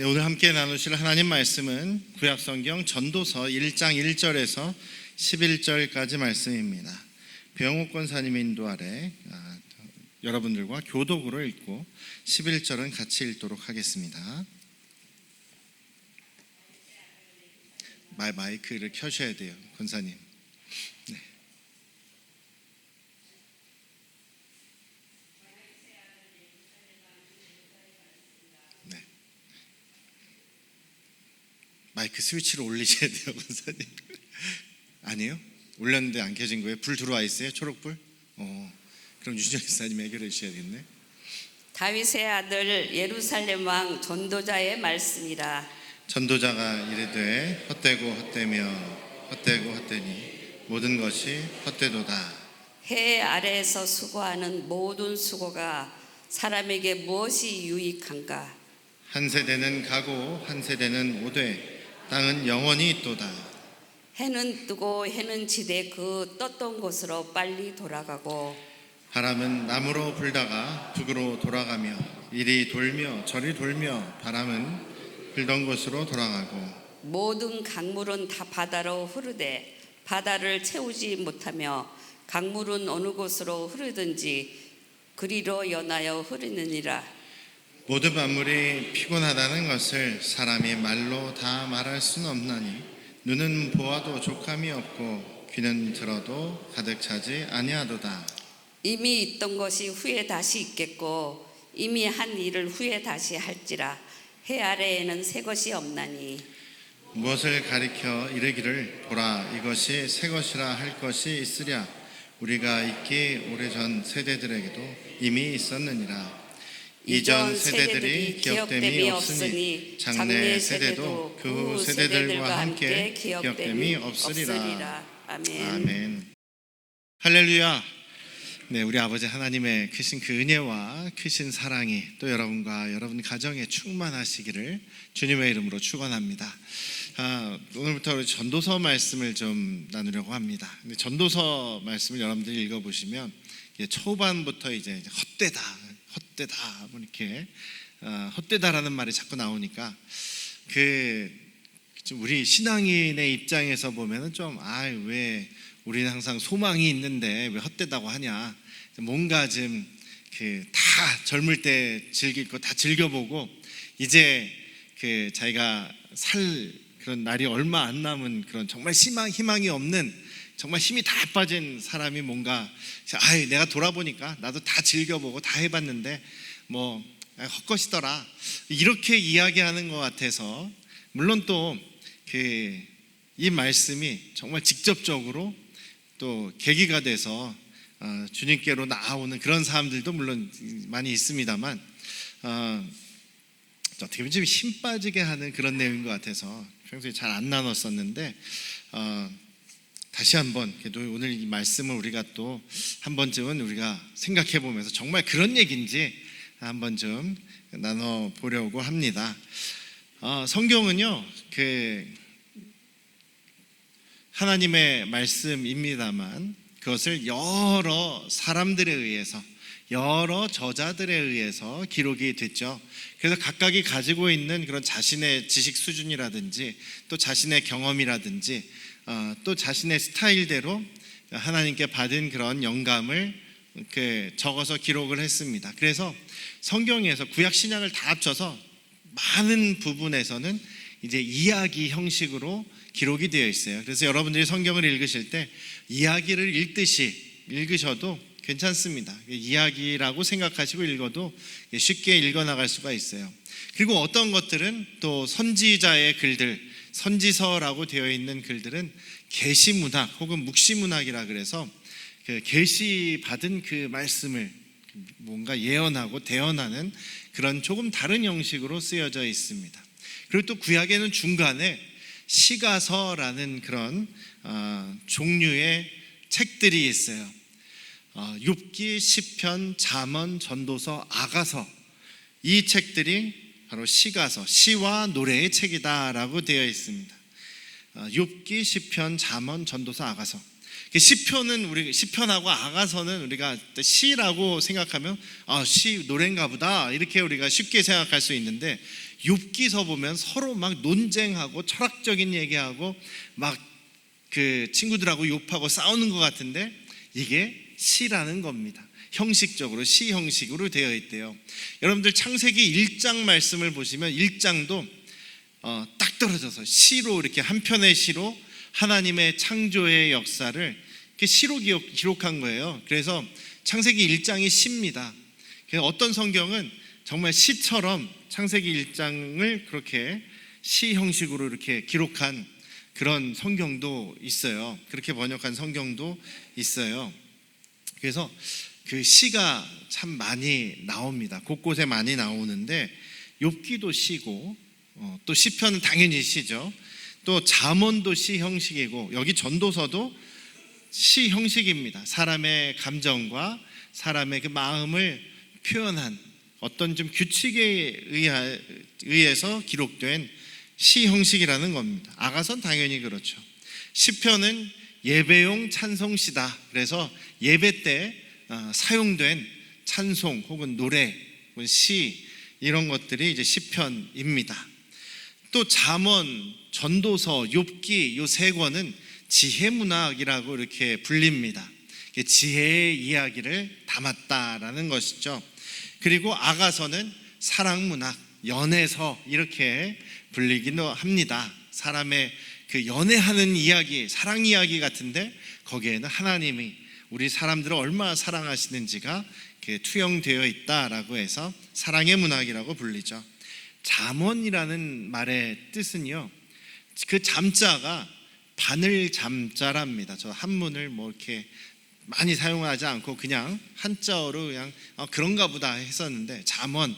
네, 오늘 함께 나누실 하나님 말씀은 구약성경 전도서 1장 1절에서 11절까지 말씀입니다. 배영옥 권사님의 인도 아래 여러분들과 교독으로 읽고 11절은 같이 읽도록 하겠습니다. 마이크를 켜셔야 돼요, 권사님. 네. 네. 마이크 스위치를 올리셔야 돼요, 권사님. 아니에요? 올렸는데 안 켜진 거예요? 불 들어와 있어요? 초록불? 그럼 유진영 목사님 해결해 주셔야겠네. 다윗의 아들 예루살렘 왕 전도자의 말씀이라. 전도자가 이르되 헛되고 헛되며 헛되고 헛되니 모든 것이 헛되도다. 해 아래에서 수고하는 모든 수고가 사람에게 무엇이 유익한가? 한 세대는 가고 한 세대는 오되 땅은 영원히 있도다. 해는 뜨고 해는 지되 그 떴던 곳으로 빨리 돌아가고 바람은 남으로 불다가 북으로 돌아가며 이리 돌며 저리 돌며 바람은 불던 곳으로 돌아가고 모든 강물은 다 바다로 흐르되 바다를 채우지 못하며 강물은 어느 곳으로 흐르든지 그리로 연하여 흐르느니라. 모든 만물이 피곤하다는 것을 사람이 말로 다 말할 수는 없나니 눈은 보아도 족함이 없고 귀는 들어도 가득 차지 아니하도다. 이미 있던 것이 후에 다시 있겠고 이미 한 일을 후에 다시 할지라. 해 아래에는 새 것이 없나니 무엇을 가리켜 이르기를 보라 이것이 새 것이라 할 것이 있으랴. 우리가 있기 오래전 세대들에게도 이미 있었느니라. 이전 세대들이 기억됨이 없으니 장래 세대도 그 후 세대들과 함께 기억됨이 없으리라. 아멘. 할렐루야. 네, 우리 아버지 하나님의 크신 그 은혜와 크신 사랑이 또 여러분과 여러분 가정에 충만하시기를 주님의 이름으로 축원합니다. 오늘부터 우리 전도서 말씀을 좀 나누려고 합니다. 근데 전도서 말씀을 여러분들이 읽어보시면 초반부터 이제 헛되다 뭐 이렇게 헛되다라는 말이 자꾸 나오니까 우리 신앙인의 입장에서 보면은 좀 왜 우리는 항상 소망이 있는데 왜 헛되다고 하냐. 뭔가 좀 다 젊을 때 즐길 거 다 즐겨보고 이제 자기가 살 그런 날이 얼마 안 남은 그런 정말 희망이 없는 정말 힘이 다 빠진 사람이 뭔가 내가 돌아보니까 나도 다 즐겨보고 다 해봤는데 뭐 헛것이더라 이렇게 이야기하는 것 같아서 물론 또 이 말씀이 정말 직접적으로 또 계기가 돼서 주님께로 나아오는 그런 사람들도 물론 많이 있습니다만 어떻게 보면 좀 힘 빠지게 하는 그런 내용인 것 같아서 평소에 잘 안 나눴었는데 다시 한번 그래도 오늘 이 말씀을 우리가 또 한 번쯤은 우리가 생각해 보면서 정말 그런 얘기인지 한번 좀 나눠보려고 합니다. 성경은요 하나님의 말씀입니다만 그것을 여러 사람들에 의해서 여러 저자들에 의해서 기록이 됐죠. 그래서 각각이 가지고 있는 그런 자신의 지식 수준이라든지 또 자신의 경험이라든지 또 자신의 스타일대로 하나님께 받은 그런 영감을 적어서 기록을 했습니다. 그래서 성경에서 구약 신약을 다 합쳐서 많은 부분에서는 이제 이야기 형식으로 기록이 되어 있어요. 그래서 여러분들이 성경을 읽으실 때 이야기를 읽으셔도 괜찮습니다. 이야기라고 생각하시고 읽어도 쉽게 읽어나갈 수가 있어요. 그리고 어떤 것들은 또 선지자의 글들, 선지서라고 되어 있는 글들은 계시문학 혹은 묵시문학이라 그래서 계시받은 그 말씀을 뭔가 예언하고 대언하는 그런 조금 다른 형식으로 쓰여져 있습니다. 그리고 또 구약에는 중간에 시가서라는 그런 종류의 책들이 있어요. 욥기, 시편, 잠언, 전도서, 아가서 이 책들이 바로 시가서, 시와 노래의 책이다라고 되어 있습니다. 욥기, 시편, 잠언, 전도서, 아가서. 시편은 우리 시편하고 아가서는 우리가 시라고 생각하면 시 노래인가 보다 이렇게 우리가 쉽게 생각할 수 있는데, 욥기서 보면 서로 막 논쟁하고 철학적인 얘기하고 막 그 친구들하고 욥하고 싸우는 것 같은데 이게 시라는 겁니다. 형식적으로 시 형식으로 되어 있대요. 여러분들 창세기 1장 말씀을 보시면 1장도 딱 떨어져서 시로 이렇게 한 편의 시로 하나님의 창조의 역사를 이렇게 시로 기록한 거예요. 그래서 창세기 1장이 시입니다. 어떤 성경은 정말 시처럼 창세기 1장을 그렇게 시 형식으로 이렇게 기록한 그런 성경도 있어요. 그렇게 번역한 성경도 있어요. 그래서 그 시가 참 많이 나옵니다. 곳곳에 많이 나오는데 욥기도 시고 또 시편은 당연히 시죠. 또 잠언도 시 형식이고 여기 전도서도 시 형식입니다. 사람의 감정과 사람의 그 마음을 표현한 어떤 좀 규칙에 의해서 기록된 시 형식이라는 겁니다. 아가선 당연히 그렇죠. 시편은 예배용 찬송시다. 그래서 예배 때 사용된 찬송 혹은 노래, 혹은 시 이런 것들이 이제 시편입니다. 또 잠언, 전도서, 욥기 요 세 권은 지혜문학이라고 이렇게 불립니다. 지혜의 이야기를 담았다라는 것이죠. 그리고 아가서는 사랑문학, 연애서 이렇게 불리기도 합니다. 사람의 그 연애하는 이야기, 사랑 이야기 같은데 거기에는 하나님이 우리 사람들을 얼마나 사랑하시는지가 이렇게 투영되어 있다라고 해서 사랑의 문학이라고 불리죠. 잠언이라는 말의 뜻은요, 그 잠자가 바늘 잠자랍니다. 저 한문을 뭐 이렇게 많이 사용하지 않고 그냥 한자어로 그냥 그런가 보다 했었는데, 잠언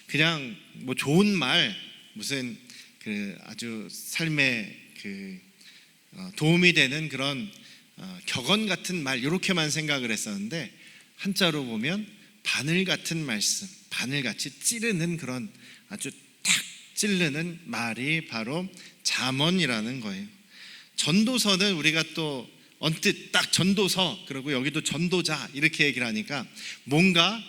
그냥 뭐 좋은 말, 무슨 그 아주 삶에 그 도움이 되는 그런 격언 같은 말 이렇게만 생각을 했었는데, 한자로 보면 바늘 같은 말씀, 바늘같이 찌르는 그런 아주 탁 찌르는 말이 바로 잠언이라는 거예요. 전도서는 우리가 또 언뜻 딱 전도서, 그리고 여기도 전도자 이렇게 얘기를 하니까 뭔가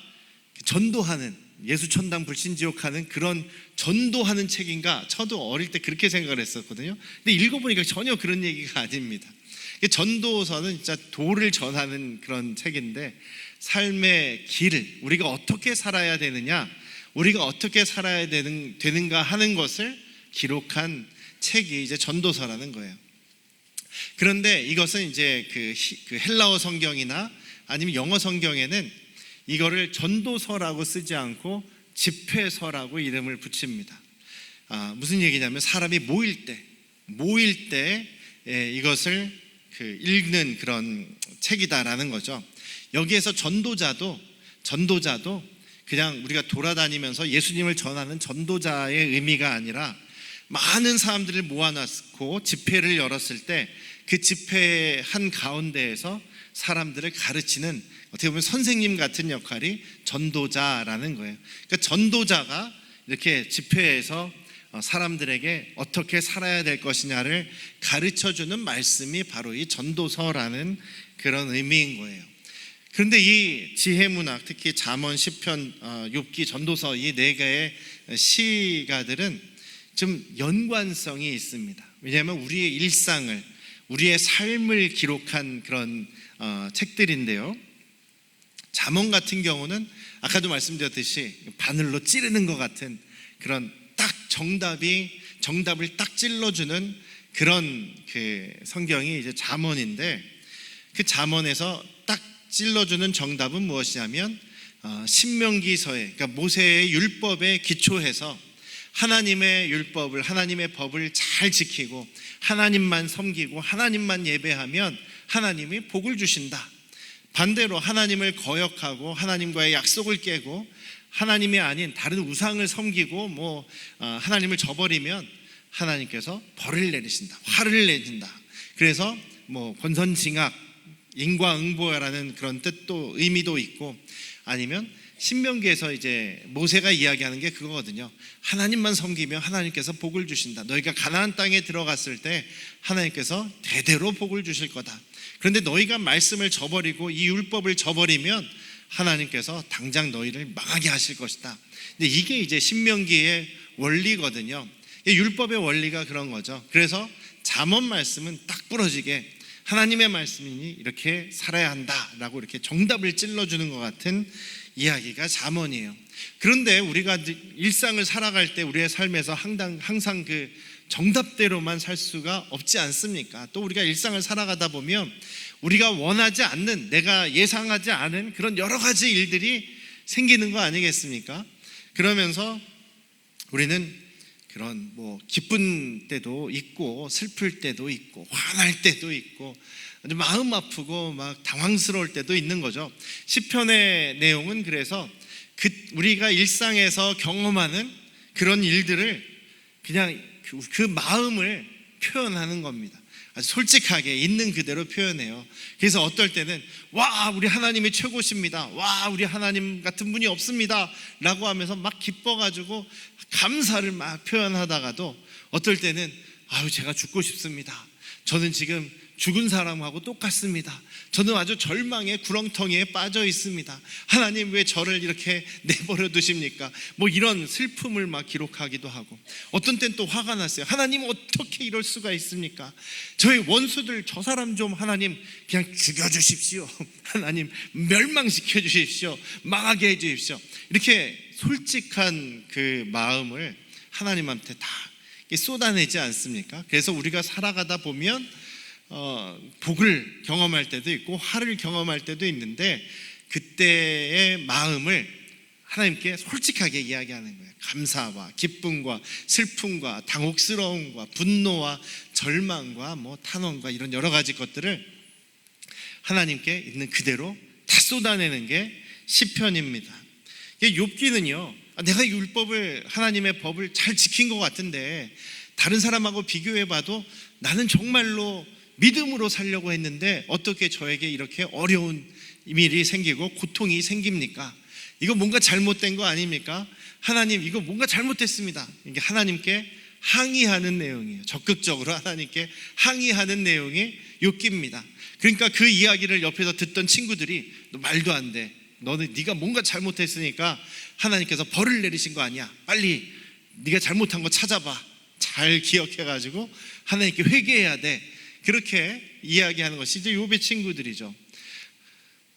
전도하는, 예수 천당 불신 지옥하는 그런 전도하는 책인가, 저도 어릴 때 그렇게 생각을 했었거든요. 근데 읽어보니까 전혀 그런 얘기가 아닙니다. 전도서는 진짜 도를 전하는 그런 책인데, 삶의 길을 우리가 어떻게 살아야 되느냐, 우리가 어떻게 살아야 되는가 하는 것을 기록한 책이 이제 전도서라는 거예요. 그런데 이것은 이제 그 헬라어 성경이나 아니면 영어 성경에는 이거를 전도서라고 쓰지 않고 집회서라고 이름을 붙입니다. 무슨 얘기냐면 사람이 모일 때 이것을 읽는 그런 책이다라는 거죠. 여기에서 전도자도 그냥 우리가 돌아다니면서 예수님을 전하는 전도자의 의미가 아니라, 많은 사람들을 모아놨고 집회를 열었을 때 그 집회 한 가운데에서 사람들을 가르치는, 어떻게 보면 선생님 같은 역할이 전도자라는 거예요. 그러니까 전도자가 이렇게 집회에서 사람들에게 어떻게 살아야 될 것이냐를 가르쳐주는 말씀이 바로 이 전도서라는 그런 의미인 거예요. 그런데 이 지혜문학, 특히 잠언, 시편, 욥기, 전도서 이 네 개의 시가들은 좀 연관성이 있습니다. 왜냐하면 우리의 일상을, 우리의 삶을 기록한 그런 책들인데요. 잠언 같은 경우는 아까도 말씀드렸듯이 바늘로 찌르는 것 같은 그런 딱 정답을 딱 찔러주는 그런 그 성경이 이제 잠언인데, 그 잠언에서 딱 찔러주는 정답은 무엇이냐면 신명기서에, 그러니까 모세의 율법에 기초해서 하나님의 율법을, 하나님의 법을 잘 지키고 하나님만 섬기고 하나님만 예배하면 하나님이 복을 주신다. 반대로 하나님을 거역하고 하나님과의 약속을 깨고 하나님이 아닌 다른 우상을 섬기고 하나님을 저버리면 하나님께서 벌을 내리신다, 화를 내신다. 그래서 권선징악, 인과응보라는 그런 뜻도, 의미도 있고, 아니면 신명기에서 이제 모세가 이야기하는 게 그거거든요. 하나님만 섬기면 하나님께서 복을 주신다. 너희가 가나안 땅에 들어갔을 때 하나님께서 대대로 복을 주실 거다. 그런데 너희가 말씀을 저버리고 이 율법을 저버리면 하나님께서 당장 너희를 망하게 하실 것이다. 근데 이게 이제 신명기의 원리거든요. 율법의 원리가 그런 거죠. 그래서 잠언 말씀은 딱 부러지게 하나님의 말씀이니 이렇게 살아야 한다라고 이렇게 정답을 찔러주는 것 같은 이야기가 잠언이에요. 그런데 우리가 일상을 살아갈 때 우리의 삶에서 항상 그 정답대로만 살 수가 없지 않습니까? 또 우리가 일상을 살아가다 보면 우리가 원하지 않는, 내가 예상하지 않은 그런 여러 가지 일들이 생기는 거 아니겠습니까? 그러면서 우리는 그런 기쁜 때도 있고 슬플 때도 있고 화날 때도 있고 아주 마음 아프고 막 당황스러울 때도 있는 거죠. 시편의 내용은 그래서 우리가 일상에서 경험하는 그런 일들을 그냥 그 마음을 표현하는 겁니다. 아주 솔직하게 있는 그대로 표현해요. 그래서 어떨 때는 와 우리 하나님이 최고십니다, 와 우리 하나님 같은 분이 없습니다 라고 하면서 막 기뻐가지고 감사를 막 표현하다가도 어떨 때는 아유 제가 죽고 싶습니다, 저는 지금 죽은 사람하고 똑같습니다, 저는 아주 절망의 구렁텅이에 빠져 있습니다, 하나님 왜 저를 이렇게 내버려 두십니까? 이런 슬픔을 막 기록하기도 하고, 어떤 땐 또 화가 났어요. 하나님 어떻게 이럴 수가 있습니까? 저희 원수들 저 사람 좀 하나님 그냥 죽여주십시오, 하나님 멸망시켜 주십시오, 망하게 해 주십시오. 이렇게 솔직한 그 마음을 하나님한테 다 쏟아내지 않습니까? 그래서 우리가 살아가다 보면 복을 경험할 때도 있고 화를 경험할 때도 있는데 그때의 마음을 하나님께 솔직하게 이야기하는 거예요. 감사와 기쁨과 슬픔과 당혹스러움과 분노와 절망과 탄원과 이런 여러 가지 것들을 하나님께 있는 그대로 다 쏟아내는 게 시편입니다. 욥기는요, 내가 율법을, 하나님의 법을 잘 지킨 것 같은데 다른 사람하고 비교해봐도 나는 정말로 믿음으로 살려고 했는데 어떻게 저에게 이렇게 어려운 일이 생기고 고통이 생깁니까? 이거 뭔가 잘못된 거 아닙니까? 하나님 이거 뭔가 잘못됐습니다. 이게 하나님께 항의하는 내용이에요. 적극적으로 하나님께 항의하는 내용이 욥기입니다. 그러니까 그 이야기를 옆에서 듣던 친구들이 너 말도 안 돼, 네가 뭔가 잘못했으니까 하나님께서 벌을 내리신 거 아니야, 빨리 네가 잘못한 거 찾아봐, 잘 기억해가지고 하나님께 회개해야 돼, 그렇게 이야기하는 것이 이제 욥의 친구들이죠.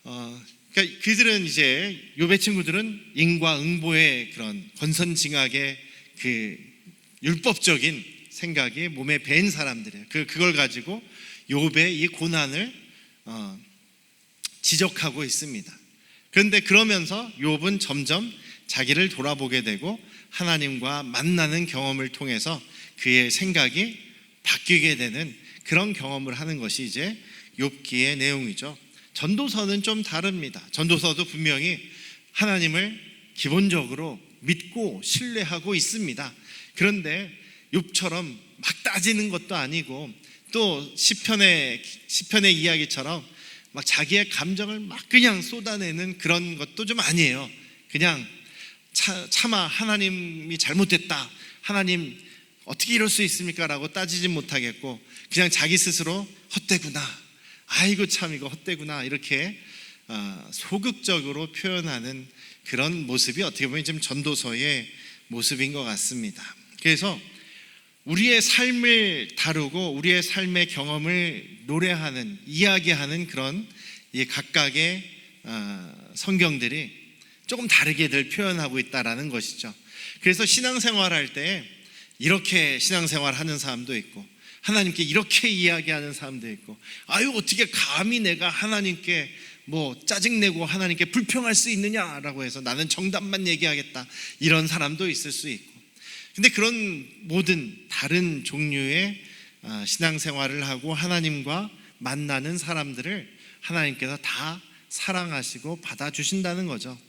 그러니까 그들은 이제 욥의 친구들은 인과응보의 그런 권선징악의 그 율법적인 생각이 몸에 밴 사람들이에요. 그걸 가지고 욥의 이 고난을 지적하고 있습니다. 그런데 그러면서 욥은 점점 자기를 돌아보게 되고 하나님과 만나는 경험을 통해서 그의 생각이 바뀌게 되는 그런 경험을 하는 것이 이제 욥기의 내용이죠. 전도서는 좀 다릅니다. 전도서도 분명히 하나님을 기본적으로 믿고 신뢰하고 있습니다. 그런데 욥처럼 막 따지는 것도 아니고 또 시편의 이야기처럼 막 자기의 감정을 막 그냥 쏟아내는 그런 것도 좀 아니에요. 그냥 차마 하나님이 잘못됐다, 하나님 어떻게 이럴 수 있습니까? 라고 따지진 못하겠고 그냥 자기 스스로 헛되구나, 아이고 참 이거 헛되구나, 이렇게 소극적으로 표현하는 그런 모습이 어떻게 보면 지금 전도서의 모습인 것 같습니다. 그래서 우리의 삶을 다루고 우리의 삶의 경험을 노래하는, 이야기하는 그런 각각의 성경들이 조금 다르게들 표현하고 있다라는 것이죠. 그래서 신앙생활할 때 이렇게 신앙생활하는 사람도 있고 하나님께 이렇게 이야기하는 사람도 있고, 아유 어떻게 감히 내가 하나님께 짜증내고 하나님께 불평할 수 있느냐라고 해서 나는 정답만 얘기하겠다, 이런 사람도 있을 수 있고. 근데 그런 모든 다른 종류의 신앙생활을 하고 하나님과 만나는 사람들을 하나님께서 다 사랑하시고 받아주신다는 거죠.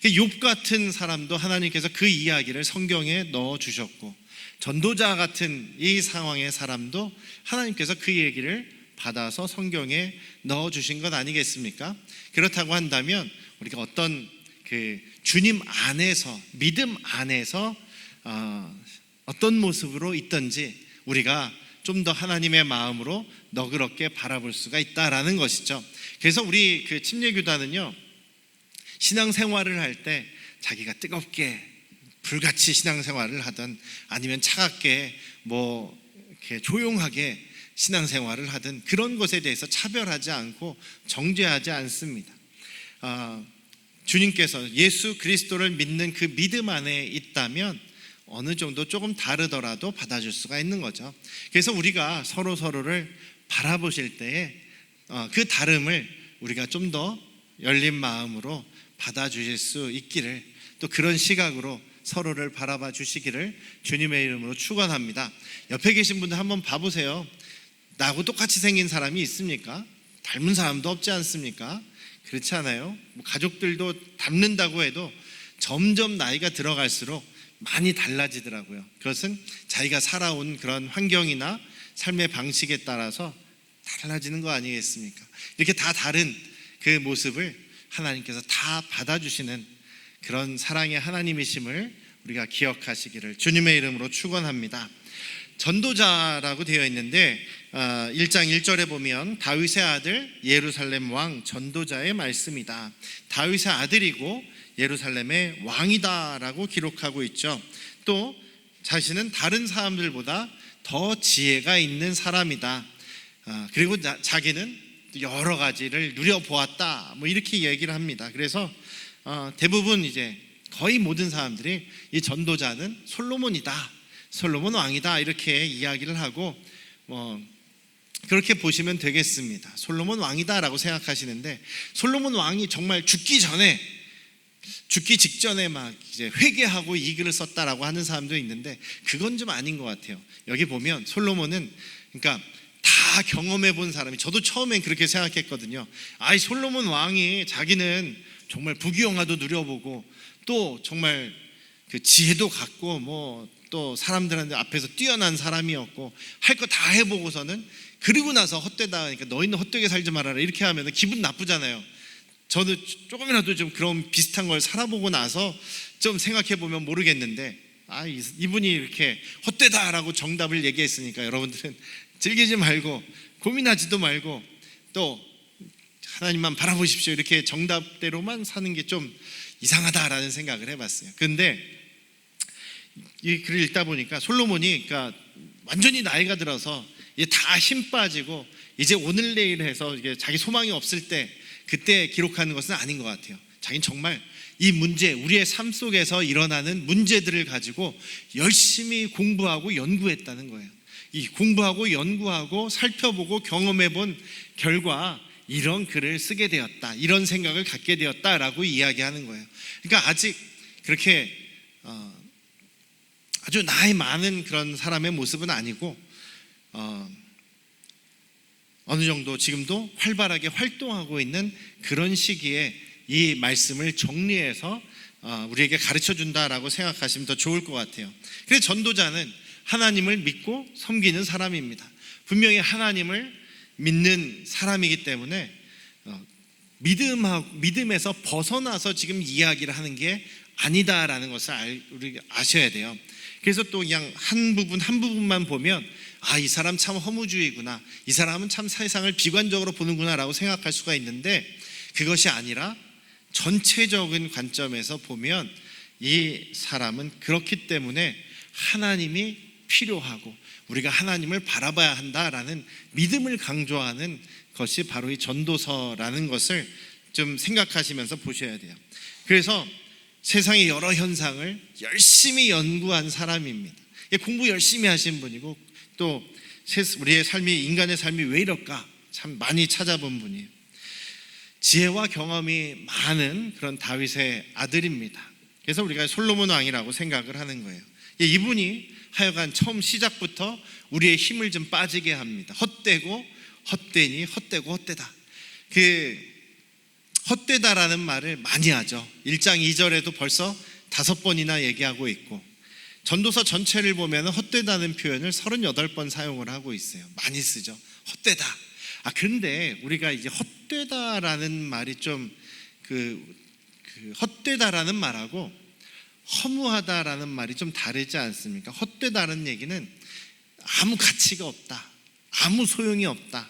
욥 같은 사람도 하나님께서 그 이야기를 성경에 넣어주셨고, 전도자 같은 이 상황의 사람도 하나님께서 그 얘기를 받아서 성경에 넣어주신 것 아니겠습니까? 그렇다고 한다면 우리가 어떤 그 주님 안에서, 믿음 안에서 어떤 모습으로 있든지 우리가 좀 더 하나님의 마음으로 너그럽게 바라볼 수가 있다라는 것이죠. 그래서 우리 그 침례교단은요, 신앙생활을 할 때 자기가 뜨겁게 불같이 신앙생활을 하든 아니면 차갑게 뭐 이렇게 조용하게 신앙생활을 하든 그런 것에 대해서 차별하지 않고 정죄하지 않습니다. 주님께서 예수 그리스도를 믿는 그 믿음 안에 있다면 어느 정도 조금 다르더라도 받아줄 수가 있는 거죠. 그래서 우리가 서로를 바라보실 때에 그 다름을 우리가 좀 더 열린 마음으로 받아주실 수 있기를, 또 그런 시각으로 서로를 바라봐 주시기를 주님의 이름으로 축원합니다. 옆에 계신 분들 한번 봐보세요. 나하고 똑같이 생긴 사람이 있습니까? 닮은 사람도 없지 않습니까? 그렇지 않아요? 가족들도 닮는다고 해도 점점 나이가 들어갈수록 많이 달라지더라고요. 그것은 자기가 살아온 그런 환경이나 삶의 방식에 따라서 달라지는 거 아니겠습니까? 이렇게 다 다른 그 모습을 하나님께서 다 받아주시는 그런 사랑의 하나님이심을 우리가 기억하시기를 주님의 이름으로 축원합니다. 전도자라고 되어 있는데 1장 1절에 보면 다윗의 아들 예루살렘 왕 전도자의 말씀이다. 다윗의 아들이고 예루살렘의 왕이다라고 기록하고 있죠. 또 자신은 다른 사람들보다 더 지혜가 있는 사람이다. 그리고 자기는 여러 가지를 누려보았다. 뭐 이렇게 얘기를 합니다. 그래서 대부분 이제 거의 모든 사람들이 이 전도자는 솔로몬이다, 솔로몬 왕이다 이렇게 이야기를 하고 그렇게 보시면 되겠습니다. 솔로몬 왕이다라고 생각하시는데, 솔로몬 왕이 정말 죽기 직전에 막 이제 회개하고 이 글을 썼다라고 하는 사람도 있는데 그건 좀 아닌 것 같아요. 여기 보면 솔로몬은 그러니까 다 경험해 본 사람이, 저도 처음엔 그렇게 생각했거든요. 아이 솔로몬 왕이 자기는 정말 부귀영화도 누려보고 또 정말 그 지혜도 갖고 뭐 또 사람들한테 앞에서 뛰어난 사람이었고 할 거 다 해보고서는 그리고 나서 헛되다, 그러니까 너희는 헛되게 살지 말아라 이렇게 하면 기분 나쁘잖아요. 저도 조금이라도 좀 그런 비슷한 걸 살아보고 나서 좀 생각해 보면 모르겠는데, 이분이 이렇게 헛되다라고 정답을 얘기했으니까 여러분들은 즐기지 말고 고민하지도 말고 또 하나님만 바라보십시오 이렇게 정답대로만 사는 게 좀 이상하다라는 생각을 해봤어요. 근데 이 글을 읽다 보니까 솔로몬이 그러니까 완전히 나이가 들어서 이제 다 힘 빠지고 이제 오늘 내일 해서 이게 자기 소망이 없을 때 그때 기록하는 것은 아닌 것 같아요. 자기는 정말 이 문제, 우리의 삶 속에서 일어나는 문제들을 가지고 열심히 공부하고 연구했다는 거예요. 이 공부하고 연구하고 살펴보고 경험해 본 결과 이런 글을 쓰게 되었다, 이런 생각을 갖게 되었다라고 이야기하는 거예요. 그러니까 아직 그렇게 아주 나이 많은 그런 사람의 모습은 아니고 어느 정도 지금도 활발하게 활동하고 있는 그런 시기에 이 말씀을 정리해서 우리에게 가르쳐 준다라고 생각하시면 더 좋을 것 같아요. 그래서 전도자는 하나님을 믿고 섬기는 사람입니다. 분명히 하나님을 믿는 사람이기 때문에 믿음에서 벗어나서 지금 이야기를 하는 게 아니다라는 것을 우리가 아셔야 돼요. 그래서 또 그냥 한 부분만 보면 이 사람 참 허무주의구나, 이 사람은 참 세상을 비관적으로 보는구나 라고 생각할 수가 있는데, 그것이 아니라 전체적인 관점에서 보면 이 사람은 그렇기 때문에 하나님이 필요하고 우리가 하나님을 바라봐야 한다라는 믿음을 강조하는 것이 바로 이 전도서라는 것을 좀 생각하시면서 보셔야 돼요. 그래서 세상의 여러 현상을 열심히 연구한 사람입니다. 공부 열심히 하신 분이고 또 우리의 삶이, 인간의 삶이 왜 이럴까 참 많이 찾아본 분이에요. 지혜와 경험이 많은 그런 다윗의 아들입니다. 그래서 우리가 솔로몬 왕이라고 생각을 하는 거예요. 이분이 하여간 처음 시작부터 우리의 힘을 좀 빠지게 합니다. 헛되고 헛되니 헛되고 헛되다. 헛되다라는 말을 많이 하죠. 1장 2절에도 벌써 5번이나 얘기하고 있고, 전도서 전체를 보면 헛되다는 표현을 38번 사용을 하고 있어요. 많이 쓰죠. 헛되다. 그런데 우리가 이제 헛되다라는 말이 좀 그 헛되다라는 말하고 허무하다라는 말이 좀 다르지 않습니까? 헛되다는 얘기는 아무 가치가 없다, 아무 소용이 없다,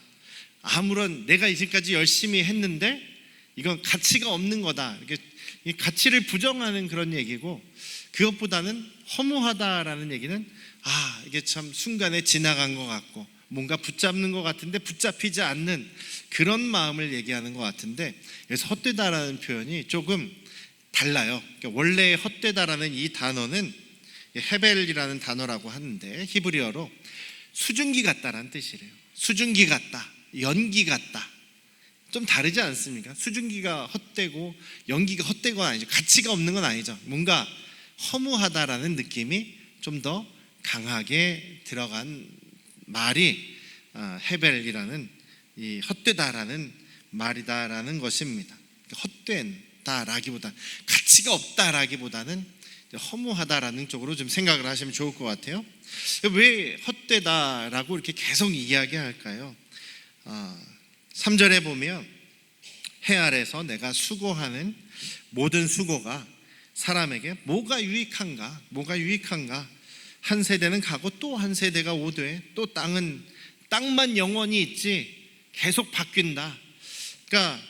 아무런 내가 이제까지 열심히 했는데 이건 가치가 없는 거다, 이렇게 이 가치를 부정하는 그런 얘기고, 그것보다는 허무하다라는 얘기는 이게 참 순간에 지나간 것 같고 뭔가 붙잡는 것 같은데 붙잡히지 않는 그런 마음을 얘기하는 것 같은데, 그래서 헛되다라는 표현이 조금 달라요. 그러니까 원래 헛되다라는 이 단어는 헤벨이라는 단어라고 하는데 히브리어로 수증기 같다라는 뜻이래요. 수증기 같다, 연기 같다. 좀 다르지 않습니까? 수증기가 헛되고 연기가 헛되고 아니죠. 가치가 없는 건 아니죠. 뭔가 허무하다라는 느낌이 좀 더 강하게 들어간 말이 헤벨이라는 이 헛되다라는 말이다라는 것입니다. 헛된다라기보다, 가치가 없다라기보다는 허무하다라는 쪽으로 좀 생각을 하시면 좋을 것 같아요. 왜 헛되다라고 이렇게 계속 이야기할까요? 3절에 보면 해 아래서 내가 수고하는 모든 수고가 사람에게 뭐가 유익한가, 뭐가 유익한가. 한 세대는 가고 또 한 세대가 오되 또 땅만 영원히 있지 계속 바뀐다. 그러니까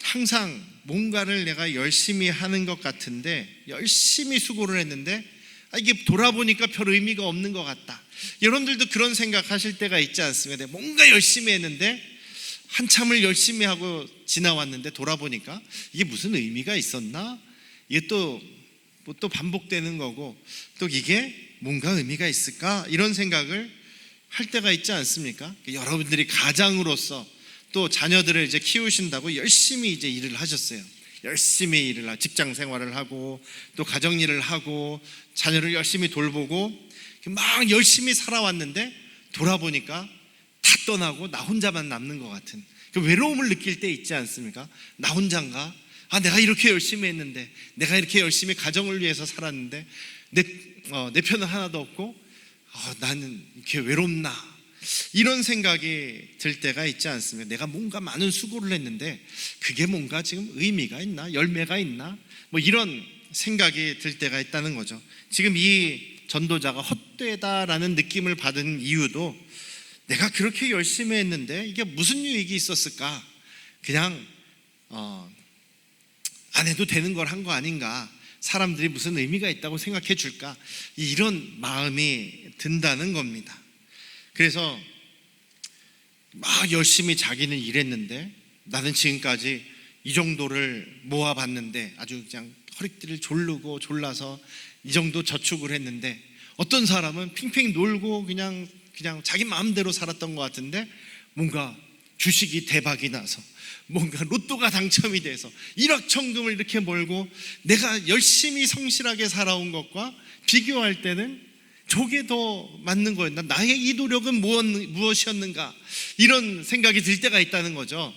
항상 뭔가를 내가 열심히 하는 것 같은데, 열심히 수고를 했는데 이게 돌아보니까 별 의미가 없는 것 같다. 여러분들도 그런 생각하실 때가 있지 않습니까? 내가 뭔가 열심히 했는데 한참을 열심히 하고 지나왔는데 돌아보니까 이게 무슨 의미가 있었나? 이게 또 반복되는 거고, 또 이게 뭔가 의미가 있을까? 이런 생각을 할 때가 있지 않습니까? 여러분들이 가장으로서 또 자녀들을 이제 키우신다고 열심히 이제 일을 하셨어요. 열심히 일을 하고 직장 생활을 하고 또 가정 일을 하고 자녀를 열심히 돌보고 막 열심히 살아왔는데 돌아보니까 다 떠나고 나 혼자만 남는 것 같은 그 외로움을 느낄 때 있지 않습니까? 나 혼자인가? 내가 이렇게 열심히 했는데, 내가 이렇게 열심히 가정을 위해서 살았는데 내 편은 하나도 없고 나는 이렇게 외롭나, 이런 생각이 들 때가 있지 않습니까? 내가 뭔가 많은 수고를 했는데 그게 뭔가 지금 의미가 있나, 열매가 있나, 뭐 이런 생각이 들 때가 있다는 거죠. 지금 이 전도자가 헛되다라는 느낌을 받은 이유도 내가 그렇게 열심히 했는데 이게 무슨 유익이 있었을까? 그냥 안 해도 되는 걸 한 거 아닌가? 사람들이 무슨 의미가 있다고 생각해 줄까? 이런 마음이 든다는 겁니다. 그래서 막 열심히 자기는 일했는데 나는 지금까지 이 정도를 모아봤는데 아주 그냥 허리띠를 졸르고 졸라서 이 정도 저축을 했는데, 어떤 사람은 핑핑 놀고 그냥 자기 마음대로 살았던 것 같은데 뭔가 주식이 대박이 나서 뭔가 로또가 당첨이 돼서 일확천금을 이렇게 몰고 내가 열심히 성실하게 살아온 것과 비교할 때는 저게 더 맞는 거였나? 나의 이 노력은 무엇이었는가? 이런 생각이 들 때가 있다는 거죠.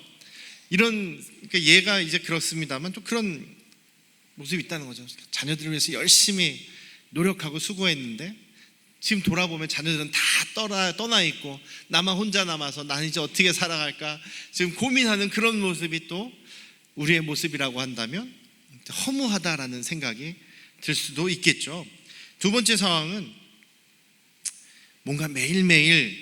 그러니까 얘가 이제 그렇습니다만 또 그런 모습이 있다는 거죠. 자녀들을 위해서 열심히 노력하고 수고했는데 지금 돌아보면 자녀들은 다 떠나 있고 나만 혼자 남아서 나는 이제 어떻게 살아갈까 지금 고민하는 그런 모습이 또 우리의 모습이라고 한다면 허무하다라는 생각이 들 수도 있겠죠. 두 번째 상황은 뭔가 매일매일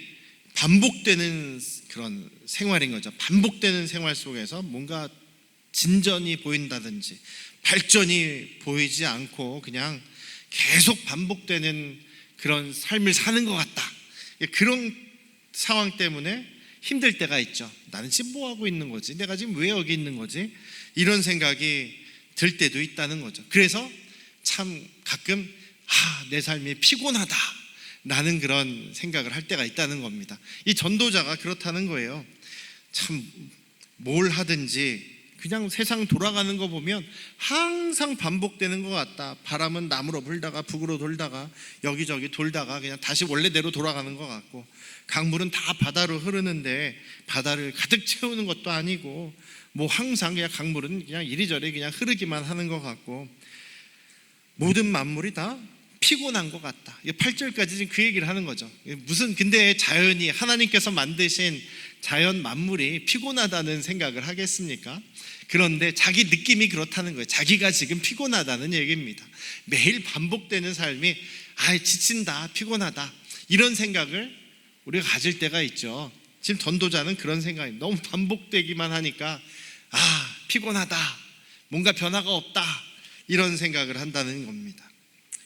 반복되는 그런 생활인 거죠. 반복되는 생활 속에서 뭔가 진전이 보인다든지 발전이 보이지 않고 그냥 계속 반복되는 그런 삶을 사는 것 같다. 그런 상황 때문에 힘들 때가 있죠. 나는 지금 뭐 하고 있는 거지? 내가 지금 왜 여기 있는 거지? 이런 생각이 들 때도 있다는 거죠. 그래서 참 가끔 내 삶이 피곤하다 라는 그런 생각을 할 때가 있다는 겁니다. 이 전도자가 그렇다는 거예요. 참 뭘 하든지 그냥 세상 돌아가는 거 보면 항상 반복되는 것 같다. 바람은 남으로 불다가 북으로 돌다가 여기저기 돌다가 그냥 다시 원래대로 돌아가는 것 같고, 강물은 다 바다로 흐르는데 바다를 가득 채우는 것도 아니고 뭐 항상 그냥 강물은 그냥 이리저리 그냥 흐르기만 하는 것 같고, 모든 만물이 다 피곤한 것 같다. 8절까지 지금 그 얘기를 하는 거죠. 무슨 근데 자연이 하나님께서 만드신 자연 만물이 피곤하다는 생각을 하겠습니까? 그런데 자기 느낌이 그렇다는 거예요. 자기가 지금 피곤하다는 얘기입니다. 매일 반복되는 삶이 지친다, 피곤하다, 이런 생각을 우리가 가질 때가 있죠. 지금 전도자는 그런 생각이 너무 반복되기만 하니까 피곤하다, 뭔가 변화가 없다, 이런 생각을 한다는 겁니다.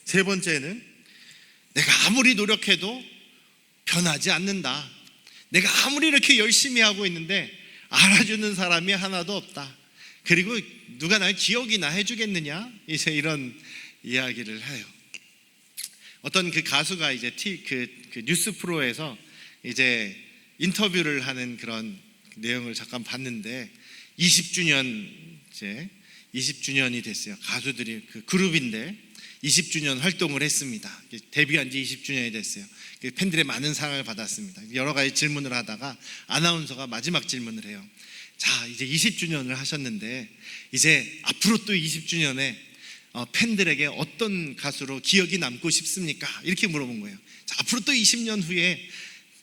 세 번째는 내가 아무리 노력해도 변하지 않는다. 내가 아무리 이렇게 열심히 하고 있는데 알아주는 사람이 하나도 없다. 그리고 누가 날 기억이나 해주겠느냐? 이제 이런 이야기를 해요. 어떤 그 가수가 이제 그 뉴스 프로에서 이제 인터뷰를 하는 그런 내용을 잠깐 봤는데 20주년이 됐어요. 가수들이 그 그룹인데 20주년 활동을 했습니다. 데뷔한 지 20주년이 됐어요. 팬들의 많은 사랑을 받았습니다. 여러 가지 질문을 하다가 아나운서가 마지막 질문을 해요. 자, 이제 20주년을 하셨는데 이제 앞으로 또 20주년에 팬들에게 어떤 가수로 기억이 남고 싶습니까? 이렇게 물어본 거예요. 자, 앞으로 또 20년 후에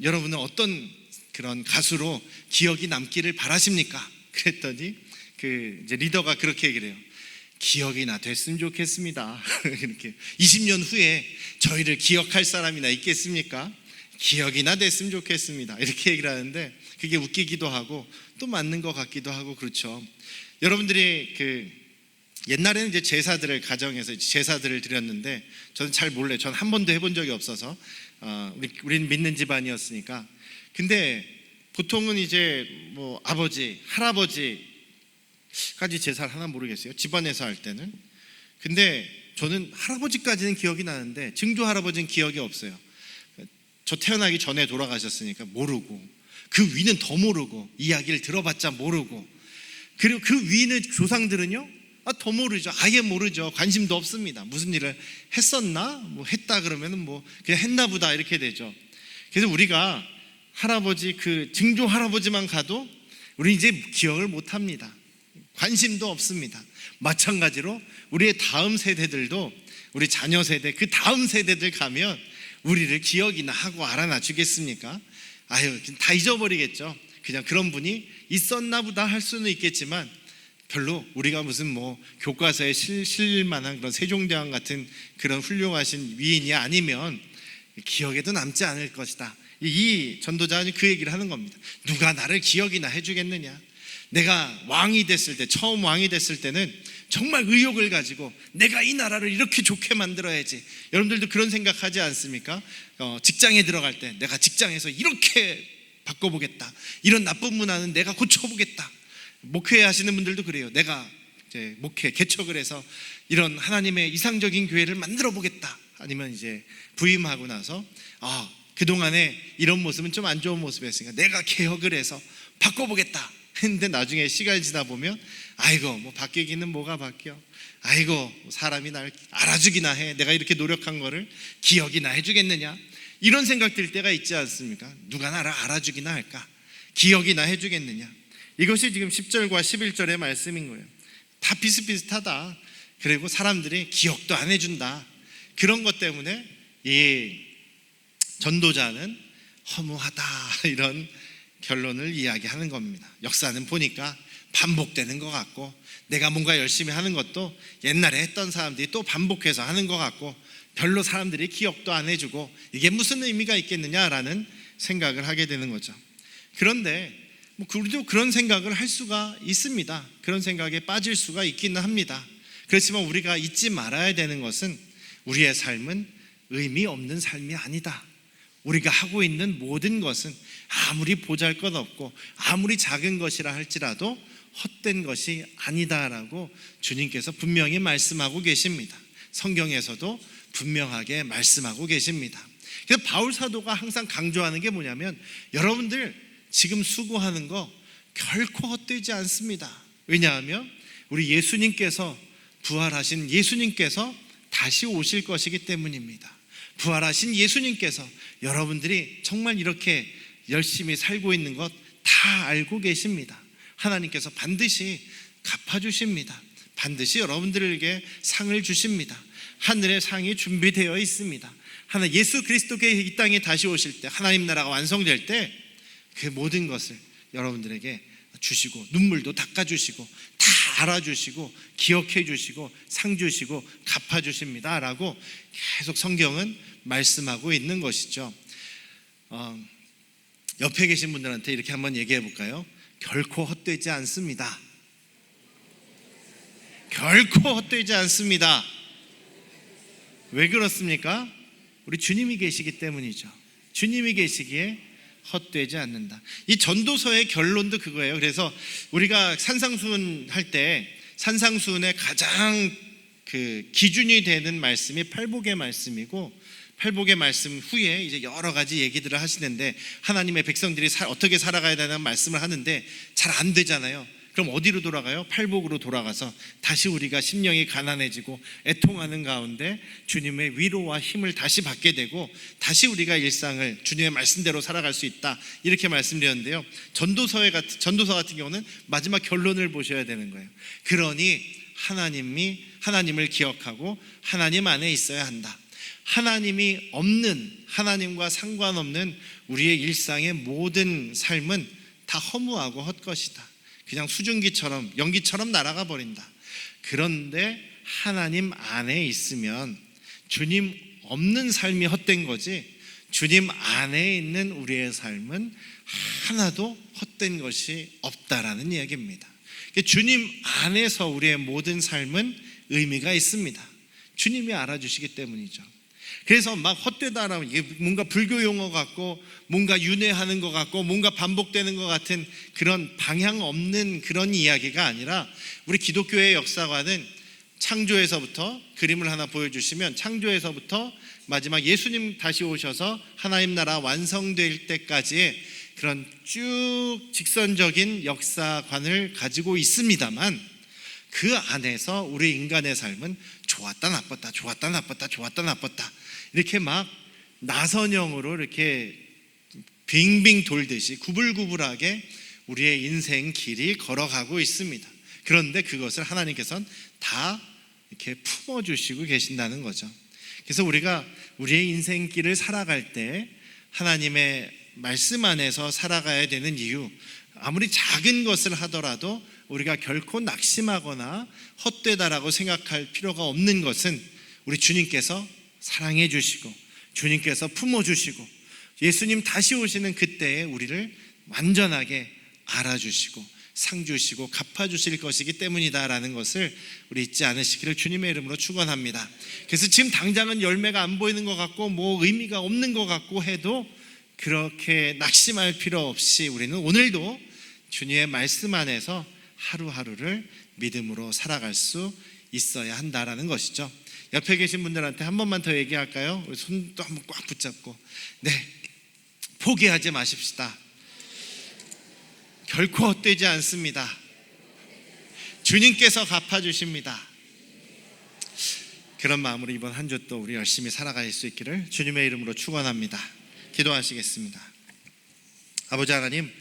여러분은 어떤 그런 가수로 기억이 남기를 바라십니까? 그랬더니 그 이제 리더가 그렇게 얘기를 해요. 기억이나 됐으면 좋겠습니다. 이렇게 20년 후에 저희를 기억할 사람이나 있겠습니까? 기억이나 됐으면 좋겠습니다. 이렇게 얘기를 하는데 그게 웃기기도 하고 또 맞는 것 같기도 하고 그렇죠. 여러분들이 그 옛날에는 이제 제사들을 가정에서 제사들을 드렸는데 저는 잘 몰라요. 저는 한 번도 해본 적이 없어서 우리는 믿는 집안이었으니까. 근데 보통은 이제 뭐 아버지, 할아버지까지 제사를 하나 모르겠어요. 집안에서 할 때는. 근데 저는 할아버지까지는 기억이 나는데 증조 할아버지는 기억이 없어요. 저 태어나기 전에 돌아가셨으니까 모르고, 그 위는 더 모르고, 이야기를 들어봤자 모르고, 그리고 그 위는 조상들은요 더 모르죠. 아예 모르죠. 관심도 없습니다. 무슨 일을 했었나? 뭐 했다 그러면은 뭐 그냥 했나 보다 이렇게 되죠. 그래서 우리가 할아버지, 그 증조 할아버지만 가도 우리 이제 기억을 못 합니다. 관심도 없습니다. 마찬가지로 우리의 다음 세대들도, 우리 자녀 세대, 그 다음 세대들 가면 우리를 기억이나 하고 알아나 주겠습니까? 다 잊어버리겠죠. 그냥 그런 분이 있었나 보다 할 수는 있겠지만 별로 우리가 무슨 뭐 교과서에 실릴 만한 그런 세종대왕 같은 그런 훌륭하신 위인이 아니면 기억에도 남지 않을 것이다. 이 전도자는 그 얘기를 하는 겁니다. 누가 나를 기억이나 해주겠느냐? 내가 왕이 됐을 때, 처음 왕이 됐을 때는 정말 의욕을 가지고 내가 이 나라를 이렇게 좋게 만들어야지. 여러분들도 그런 생각하지 않습니까? 직장에 들어갈 때 내가 직장에서 이렇게 바꿔보겠다. 이런 나쁜 문화는 내가 고쳐보겠다. 목회 하시는 분들도 그래요. 내가 이제 목회 개척을 해서 이런 하나님의 이상적인 교회를 만들어 보겠다. 아니면 이제 부임하고 나서 그동안에 이런 모습은 좀 안 좋은 모습이었으니까 내가 개혁을 해서 바꿔보겠다 했는데 나중에 시간이 지나 보면 뭐 바뀌기는 뭐가 바뀌어. 사람이 날 알아주기나 해. 내가 이렇게 노력한 거를 기억이나 해주겠느냐. 이런 생각 들 때가 있지 않습니까? 누가 나를 알아주기나 할까? 기억이나 해주겠느냐. 이것이 지금 10절과 11절의 말씀인 거예요. 다 비슷비슷하다. 그리고 사람들이 기억도 안 해준다. 그런 것 때문에 이 전도자는 허무하다, 이런 결론을 이야기하는 겁니다. 역사는 보니까 반복되는 것 같고, 내가 뭔가 열심히 하는 것도 옛날에 했던 사람들이 또 반복해서 하는 것 같고, 별로 사람들이 기억도 안 해주고, 이게 무슨 의미가 있겠느냐라는 생각을 하게 되는 거죠. 그런데 우리도 그런 생각을 할 수가 있습니다. 그런 생각에 빠질 수가 있기는 합니다. 그렇지만 우리가 잊지 말아야 되는 것은 우리의 삶은 의미 없는 삶이 아니다. 우리가 하고 있는 모든 것은 아무리 보잘것없고 아무리 작은 것이라 할지라도 헛된 것이 아니다라고 주님께서 분명히 말씀하고 계십니다. 성경에서도 분명하게 말씀하고 계십니다. 그래서 바울 사도가 항상 강조하는 게 뭐냐면, 여러분들 지금 수고하는 거 결코 헛되지 않습니다. 왜냐하면 우리 예수님께서, 부활하신 예수님께서 다시 오실 것이기 때문입니다. 부활하신 예수님께서 여러분들이 정말 이렇게 열심히 살고 있는 것 다 알고 계십니다. 하나님께서 반드시 갚아주십니다. 반드시 여러분들에게 상을 주십니다. 하늘의 상이 준비되어 있습니다. 하나 예수 그리스도께 이 땅에 다시 오실 때, 하나님 나라가 완성될 때 그 모든 것을 여러분들에게 주시고 눈물도 닦아주시고 다 알아주시고 기억해 주시고 상 주시고 갚아주십니다 라고 계속 성경은 말씀하고 있는 것이죠. 옆에 계신 분들한테 이렇게 한번 얘기해 볼까요? 결코 헛되지 않습니다. 결코 헛되지 않습니다. 왜 그렇습니까? 우리 주님이 계시기 때문이죠. 주님이 계시기에 헛되지 않는다. 이 전도서의 결론도 그거예요. 그래서 우리가 산상수훈 할 때 산상수훈의 가장 그 기준이 되는 말씀이 팔복의 말씀이고, 팔복의 말씀 후에 이제 여러 가지 얘기들을 하시는데 하나님의 백성들이 어떻게 살아가야 되는 말씀을 하는데 잘 안 되잖아요. 그럼 어디로 돌아가요? 팔복으로 돌아가서 다시 우리가 심령이 가난해지고 애통하는 가운데 주님의 위로와 힘을 다시 받게 되고 다시 우리가 일상을 주님의 말씀대로 살아갈 수 있다, 이렇게 말씀드렸는데요. 전도서 같은 경우는 마지막 결론을 보셔야 되는 거예요. 그러니 하나님을 기억하고 하나님 안에 있어야 한다. 하나님이 없는, 하나님과 상관없는 우리의 일상의 모든 삶은 다 허무하고 헛것이다. 그냥 수증기처럼 연기처럼 날아가 버린다. 그런데 하나님 안에 있으면 주님 없는 삶이 헛된 거지, 주님 안에 있는 우리의 삶은 하나도 헛된 것이 없다라는 이야기입니다. 주님 안에서 우리의 모든 삶은 의미가 있습니다. 주님이 알아주시기 때문이죠. 그래서 막 헛되다라면 이게 뭔가 불교 용어 같고 뭔가 윤회하는 것 같고 뭔가 반복되는 것 같은 그런 방향 없는 그런 이야기가 아니라, 우리 기독교의 역사관은 창조에서부터 그림을 하나 보여주시면 창조에서부터 마지막 예수님 다시 오셔서 하나님 나라 완성될 때까지의 그런 쭉 직선적인 역사관을 가지고 있습니다만, 그 안에서 우리 인간의 삶은 좋았다 나빴다 좋았다 나빴다 좋았다 나빴다 이렇게 막 나선형으로 이렇게 빙빙 돌듯이 구불구불하게 우리의 인생 길이 걸어가고 있습니다. 그런데 그것을 하나님께서는 다 이렇게 품어주시고 계신다는 거죠. 그래서 우리가 우리의 인생길을 살아갈 때 하나님의 말씀 안에서 살아가야 되는 이유, 아무리 작은 것을 하더라도 우리가 결코 낙심하거나 헛되다라고 생각할 필요가 없는 것은 우리 주님께서 사랑해 주시고 주님께서 품어주시고 예수님 다시 오시는 그때에 우리를 완전하게 알아주시고 상 주시고 갚아주실 것이기 때문이다라는 것을 우리 잊지 않으시기를 주님의 이름으로 축원합니다. 그래서 지금 당장은 열매가 안 보이는 것 같고 뭐 의미가 없는 것 같고 해도 그렇게 낙심할 필요 없이 우리는 오늘도 주님의 말씀 안에서 하루하루를 믿음으로 살아갈 수 있어야 한다라는 것이죠. 옆에 계신 분들한테 한 번만 더 얘기할까요? 우리 손도 한번 꽉 붙잡고, 네, 포기하지 마십시다. 결코 헛되지 않습니다. 주님께서 갚아주십니다. 그런 마음으로 이번 한 주 또 우리 열심히 살아갈 수 있기를 주님의 이름으로 축원합니다. 기도하시겠습니다. 아버지 하나님,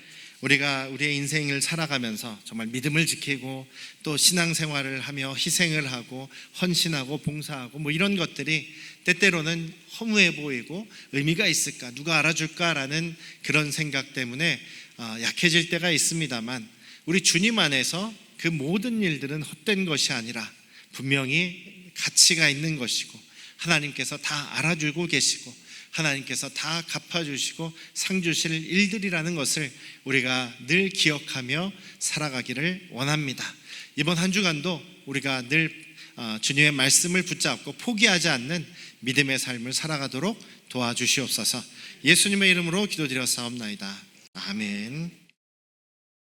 우리가 우리의 인생을 살아가면서 정말 믿음을 지키고 또 신앙생활을 하며 희생을 하고 헌신하고 봉사하고 뭐 이런 것들이 때때로는 허무해 보이고 의미가 있을까, 누가 알아줄까라는 그런 생각 때문에 약해질 때가 있습니다만, 우리 주님 안에서 그 모든 일들은 헛된 것이 아니라 분명히 가치가 있는 것이고 하나님께서 다 알아주고 계시고 하나님께서 다 갚아주시고 상 주실 일들이라는 것을 우리가 늘 기억하며 살아가기를 원합니다. 이번 한 주간도 우리가 늘 주님의 말씀을 붙잡고 포기하지 않는 믿음의 삶을 살아가도록 도와주시옵소서. 예수님의 이름으로 기도드렸사옵나이다. 아멘.